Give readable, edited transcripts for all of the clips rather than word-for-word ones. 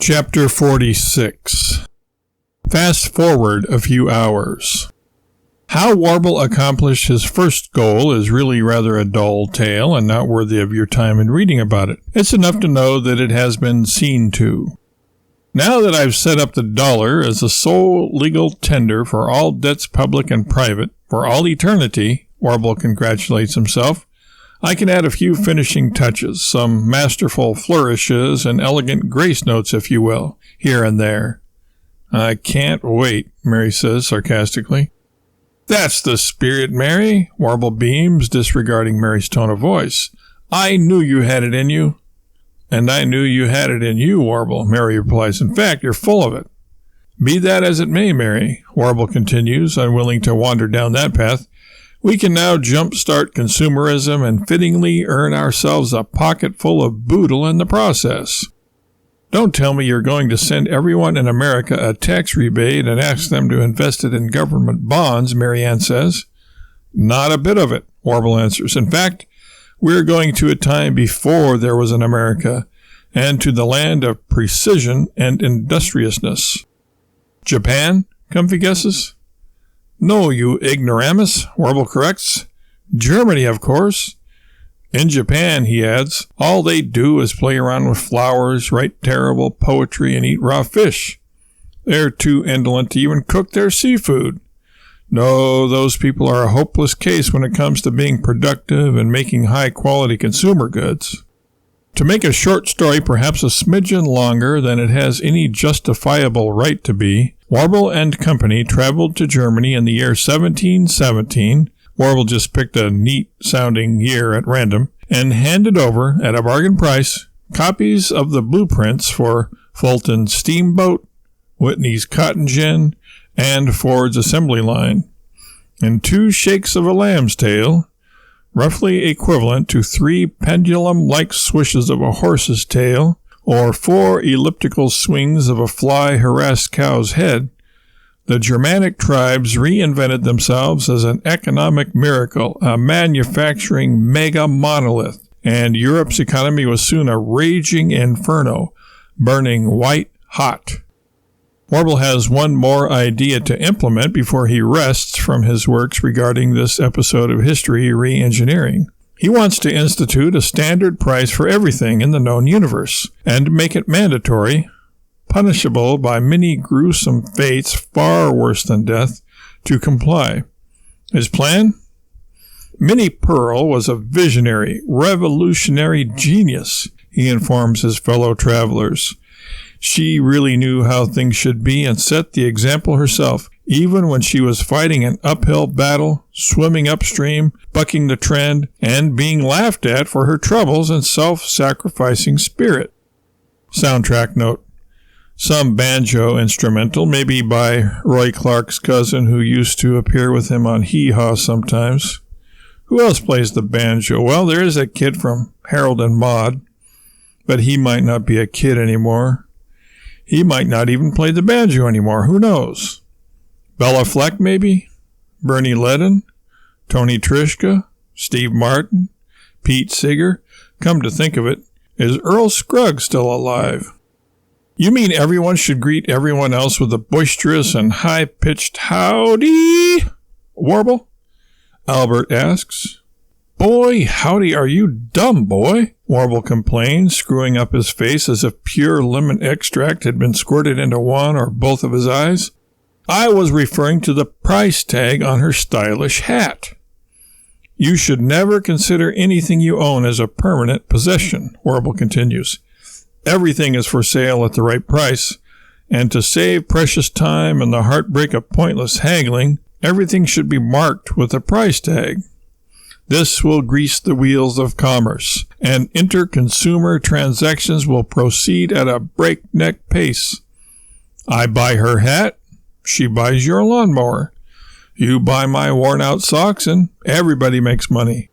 Chapter 46. Fast forward a few hours. How Warble accomplished his first goal is really rather a dull tale and not worthy of your time in reading about it. It's enough to know that it has been seen to. Now that I've set up the dollar as the sole legal tender for all debts public and private, for all eternity, Warble congratulates himself, I can add a few finishing touches, some masterful flourishes and elegant grace notes, if you will, here and there. I can't wait, Mary says sarcastically. That's the spirit, Mary, Warble beams, disregarding Mary's tone of voice. I knew you had it in you. And I knew you had it in you, Warble, Mary replies. In fact, you're full of it. Be that as it may, Mary, Warble continues, unwilling to wander down that path. We can now jumpstart consumerism and fittingly earn ourselves a pocket full of boodle in the process. Don't tell me you're going to send everyone in America a tax rebate and ask them to invest it in government bonds, Marianne says. Not a bit of it, Warble answers. In fact, we're going to a time before there was an America, and to the land of precision and industriousness. Japan, Comfy guesses. No, you ignoramus, Warble corrects. Germany, of course. In Japan, he adds, all they do is play around with flowers, write terrible poetry, and eat raw fish. They're too indolent to even cook their seafood. No, those people are a hopeless case when it comes to being productive and making high-quality consumer goods. To make a short story perhaps a smidgen longer than it has any justifiable right to be, Warble and Company traveled to Germany in the year 1717, Warble just picked a neat-sounding year at random, and handed over, at a bargain price, copies of the blueprints for Fulton's steamboat, Whitney's cotton gin, and Ford's assembly line. In 2 shakes of a lamb's tail, roughly equivalent to 3 pendulum-like swishes of a horse's tail, or 4 elliptical swings of a fly-harassed cow's head, the Germanic tribes reinvented themselves as an economic miracle, a manufacturing mega-monolith, and Europe's economy was soon a raging inferno, burning white-hot. Warble has one more idea to implement before he rests from his works regarding this episode of history re-engineering. He wants to institute a standard price for everything in the known universe, and make it mandatory, punishable by many gruesome fates far worse than death, to comply. His plan? Minnie Pearl was a visionary, revolutionary genius, he informs his fellow travelers. She really knew how things should be and set the example herself, even when she was fighting an uphill battle, swimming upstream, bucking the trend, and being laughed at for her troubles and self-sacrificing spirit. Soundtrack note. Some banjo instrumental, maybe by Roy Clark's cousin who used to appear with him on Hee Haw sometimes. Who else plays the banjo? Well, there is a kid from Harold and Maude, but he might not be a kid anymore. He might not even play the banjo anymore. Who knows? Bella Fleck, maybe? Bernie Ledden? Tony Trischka? Steve Martin? Pete Seeger? Come to think of it, is Earl Scruggs still alive? You mean everyone should greet everyone else with a boisterous and high-pitched howdy, Warble? Albert asks. Boy, howdy, are you dumb, boy? Warble complains, screwing up his face as if pure lemon extract had been squirted into one or both of his eyes. I was referring to the price tag on her stylish hat. You should never consider anything you own as a permanent possession, Warble continues. Everything is for sale at the right price, and to save precious time and the heartbreak of pointless haggling, everything should be marked with a price tag. This will grease the wheels of commerce, and inter-consumer transactions will proceed at a breakneck pace. I buy her hat, she buys your lawnmower. You buy my worn-out socks, and everybody makes money.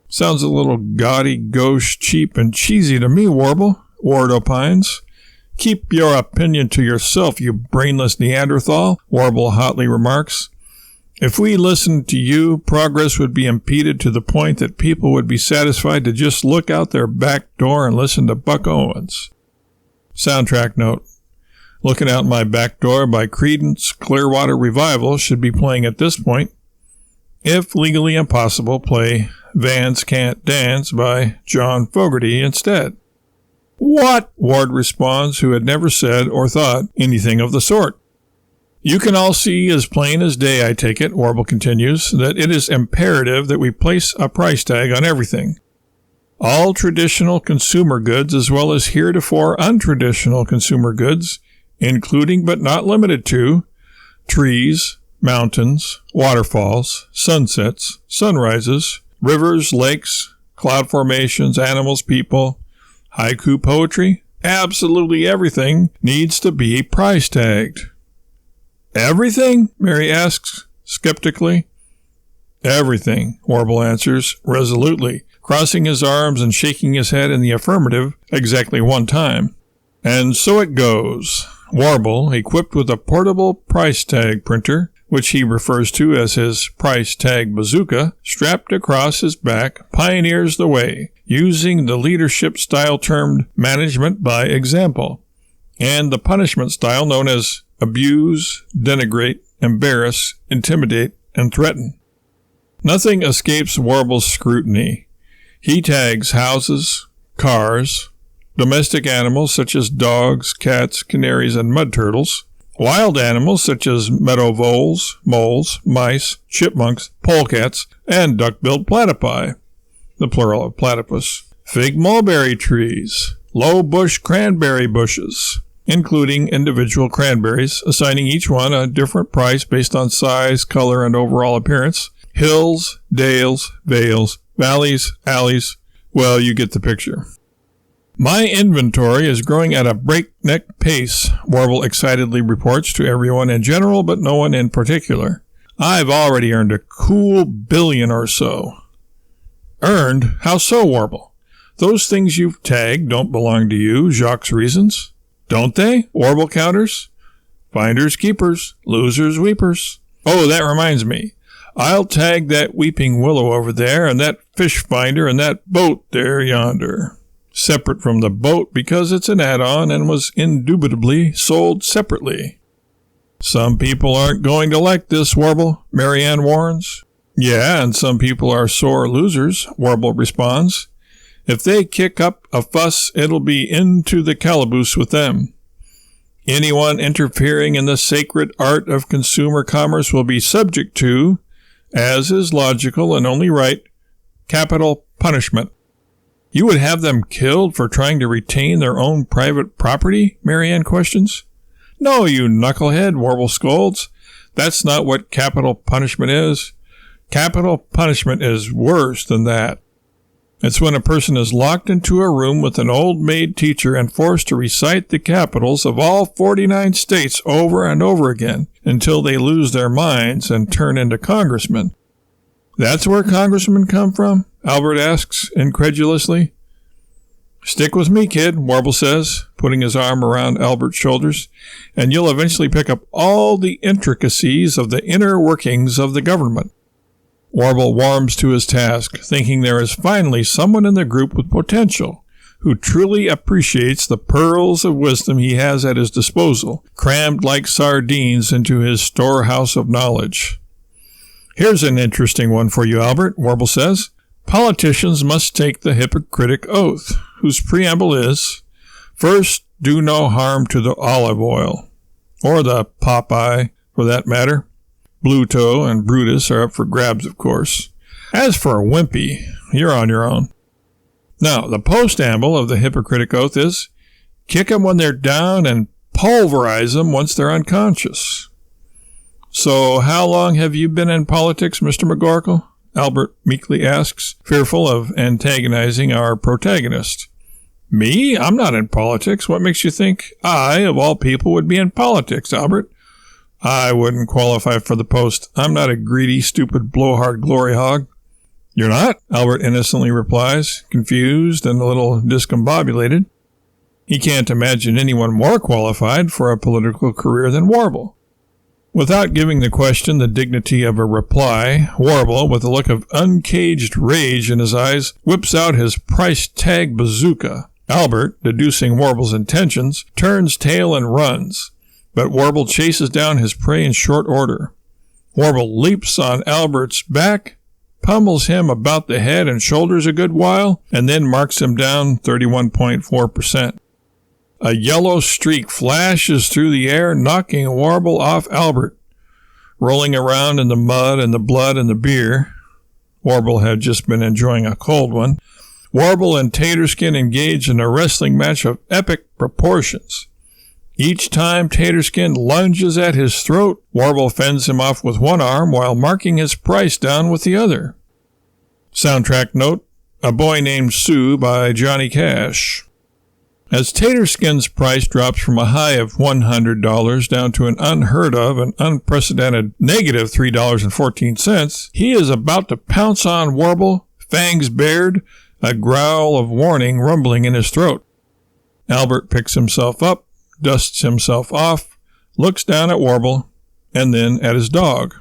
Sounds a little gaudy, gauche, cheap, and cheesy to me, Warble, Ward opines. Keep your opinion to yourself, you brainless Neanderthal, Warble hotly remarks. If we listened to you, progress would be impeded to the point that people would be satisfied to just look out their back door and listen to Buck Owens. Soundtrack note. Looking Out My Back Door by Creedence Clearwater Revival should be playing at this point. If legally impossible, play Vans Can't Dance by John Fogerty instead. What? Ward responds, who had never said or thought anything of the sort. You can all see as plain as day, I take it, Warble continues, that it is imperative that we place a price tag on everything. All traditional consumer goods as well as heretofore untraditional consumer goods, including but not limited to trees, mountains, waterfalls, sunsets, sunrises, rivers, lakes, cloud formations, animals, people, haiku poetry, absolutely everything needs to be price tagged. Everything? Mary asks skeptically. Everything, Warble answers resolutely, crossing his arms and shaking his head in the affirmative exactly one time. And so it goes. Warble, equipped with a portable price tag printer, which he refers to as his price tag bazooka, strapped across his back, pioneers the way, using the leadership style termed management by example, and the punishment style known as abuse, denigrate, embarrass, intimidate, and threaten. Nothing escapes Warble's scrutiny. He tags houses, cars, domestic animals such as dogs, cats, canaries, and mud turtles, wild animals such as meadow voles, moles, mice, chipmunks, polecats, and duck-billed platypi, the plural of platypus, fig mulberry trees, low bush cranberry bushes, including individual cranberries, assigning each one a different price based on size, color, and overall appearance, hills, dales, vales, valleys, alleys. Well, you get the picture. My inventory is growing at a breakneck pace, Warble excitedly reports to everyone in general, but no one in particular. I've already earned a cool billion or so. Earned? How so, Warble? Those things you've tagged don't belong to you, Jacques reasons. Don't they? Warble counters. Finders keepers, losers weepers. Oh, that reminds me. I'll tag that weeping willow over there, and that fish finder, and that boat there yonder. Separate from the boat because it's an add-on and was indubitably sold separately. Some people aren't going to like this, Warble, Marianne warns. Yeah, and some people are sore losers, Warble responds. If they kick up a fuss, it'll be into the calaboose with them. Anyone interfering in the sacred art of consumer commerce will be subject to, as is logical and only right, capital punishment. You would have them killed for trying to retain their own private property? Marianne questions. No, you knucklehead, Warble scolds. That's not what capital punishment is. Capital punishment is worse than that. It's when a person is locked into a room with an old maid teacher and forced to recite the capitals of all 49 states over and over again until they lose their minds and turn into congressmen. That's where congressmen come from? Albert asks incredulously. Stick with me, kid, Warble says, putting his arm around Albert's shoulders, and you'll eventually pick up all the intricacies of the inner workings of the government. Warble warms to his task, thinking there is finally someone in the group with potential, who truly appreciates the pearls of wisdom he has at his disposal, crammed like sardines into his storehouse of knowledge. Here's an interesting one for you, Albert, Warble says. Politicians must take the Hippocratic Oath, whose preamble is, first, do no harm to the olive oil, or the Popeye, for that matter. Bluto and Brutus are up for grabs, of course. As for Wimpy, you're on your own. Now, the postamble of the Hippocratic Oath is, kick 'em when they're down and pulverize 'em once they're unconscious. So how long have you been in politics, Mr. McGorkle? Albert meekly asks, fearful of antagonizing our protagonist. Me? I'm not in politics. What makes you think I, of all people, would be in politics, Albert? I wouldn't qualify for the post. I'm not a greedy, stupid, blowhard glory hog. You're not? Albert innocently replies, confused and a little discombobulated. He can't imagine anyone more qualified for a political career than Warble. Without giving the question the dignity of a reply, Warble, with a look of uncaged rage in his eyes, whips out his price tag bazooka, Albert, deducing Warble's intentions, turns tail and runs, but Warble chases down his prey in short order. Warble leaps on Albert's back, pummels him about the head and shoulders a good while, and then marks him down 31.4%. A yellow streak flashes through the air, knocking Warble off Albert. Rolling around in the mud and the blood and the beer, Warble had just been enjoying a cold one, Warble and Taterskin engage in a wrestling match of epic proportions. Each time Taterskin lunges at his throat, Warble fends him off with one arm while marking his price down with the other. Soundtrack note, A Boy Named Sue by Johnny Cash. As Taterskin's price drops from a high of $100 down to an unheard of and unprecedented negative $3.14, he is about to pounce on Warble, fangs bared, a growl of warning rumbling in his throat. Albert picks himself up, dusts himself off, looks down at Warble, and then at his dog.